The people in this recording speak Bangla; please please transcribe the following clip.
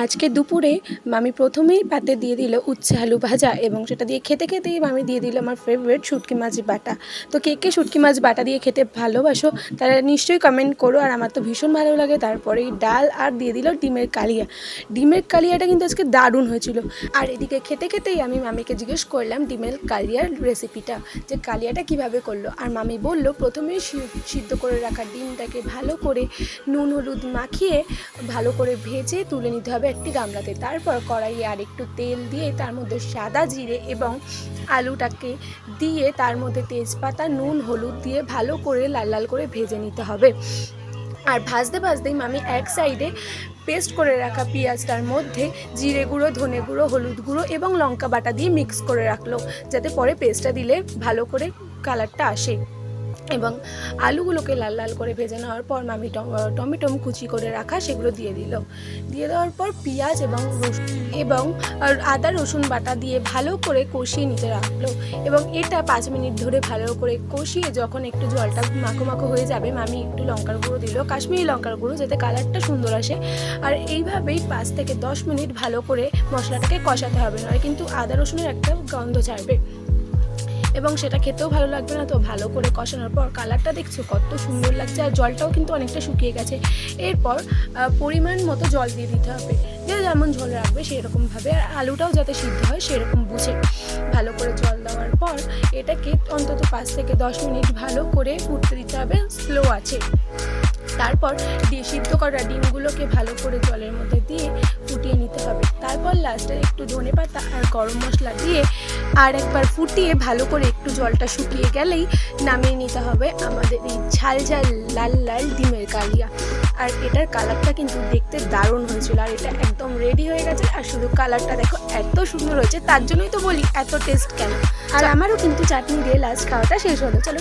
আজকে দুপুরে মামি প্রথমেই পাতে দিয়ে দিল উচ্ছে আলু ভাজা এবং সেটা দিয়ে খেতে খেতেই মামি দিয়ে দিল আমার ফেভারিট শুটকি মাছ বাটা। তো কে কে শুটকি মাছ বাটা দিয়ে খেতে ভালোবাসো তারা নিশ্চয়ই কমেন্ট করো, আর আমার তো ভীষণ ভালো লাগে। তারপরেই ডাল আর দিয়ে দিল ডিমের কালিয়া। ডিমের কালিয়াটা কিন্তু আজকে দারুণ হয়েছিল। আর এদিকে খেতে খেতেই আমি মামিকে জিজ্ঞেস করলাম ডিমের কালিয়ার রেসিপিটা, যে কালিয়াটা কিভাবে করলো। আর মামি বলল প্রথমেই সিদ্ধ করে রাখা ডিমটাকে ভালো করে নুন হলুদ মাখিয়ে ভালো করে ভেজে তুলে নিতে হবে একটি গামলাতে। তারপর কড়াইয়ে আর একটু তেল দিয়ে তার মধ্যে সাদা জিরে এবং আলুটাকে দিয়ে তার মধ্যে তেজপাতা নুন হলুদ দিয়ে ভালো করে লাল লাল করে ভেজে নিতে হবে। আর ভাজতে ভাজতেই মামি এক সাইডে পেস্ট করে রাখা পেঁয়াজটার মধ্যে জিরে গুঁড়ো ধনে গুঁড়ো হলুদ গুঁড়ো এবং লঙ্কা বাটা দিয়ে মিক্স করে রাখলো, যাতে পরে পেস্টটা দিলে ভালো করে কালারটা আসে। এবং আলুগুলোকে লাল লাল করে ভেজে নেওয়ার পর মামি টমেটো কুচি করে রাখা সেগুলো দিয়ে দেওয়ার পর পেঁয়াজ এবং আদা রসুন বাটা দিয়ে ভালো করে কষিয়ে নিতে রাখলো। এবং এটা 5 মিনিট ধরে ভালো করে কষিয়ে যখন একটু জলটা মাখো মাখো হয়ে যাবে মামি একটু লঙ্কার গুঁড়ো দিল, কাশ্মীরি লঙ্কার গুঁড়ো, যাতে কালারটা সুন্দর আসে। আর এইভাবেই 5 থেকে 10 মিনিট ভালো করে মশলাটাকে কষাতে হবে, নয় কিন্তু আদা রসুনের একটা গন্ধ ছাড়বে এবং সেটা খেতেও ভালো লাগবে না। তো ভালো করে কষানোর পর কালারটা দেখছো কত সুন্দর লাগছে, আর জলটাও কিন্তু অনেকটা শুকিয়ে গেছে। এরপর পরিমাণ মতো জল দিয়ে দিতে হবে, যে যেমন ঝোল রাখবে সেরকমভাবে, আর আলুটাও যাতে সিদ্ধ হয় সেরকম বুঝে ভালো করে জল দেওয়ার পর এটাকে অন্তত 5 থেকে 10 মিনিট ভালো করে ফুটতে দিতে হবে স্লো আছে। তারপর সিদ্ধ করা ডিমগুলোকে ভালো করে জলের মধ্যে দিয়ে ফুটিয়ে নিতে হবে। তারপর লাস্টে একটু ধনেপাতা আর গরম মশলা দিয়ে আর একবার ফুটিয়ে ভালো করে একটু জলটা শুকিয়ে গেলেই নামিয়ে নিতে হবে আমাদের এই ঝাল ঝাল লাল লাল ডিমের কালিয়া। আর এটার কালারটা কিন্তু দেখতে দারুণ হয়েছিল, আর এটা একদম রেডি হয়ে গেছে। আর শুধু কালারটা দেখো এত সুন্দর হয়েছে, তার জন্যই তো বলি এত টেস্ট কেন। আর আমারও কিন্তু চাটনি দিয়ে লাস্ট খাওয়াটা শেষ হলো। চলো।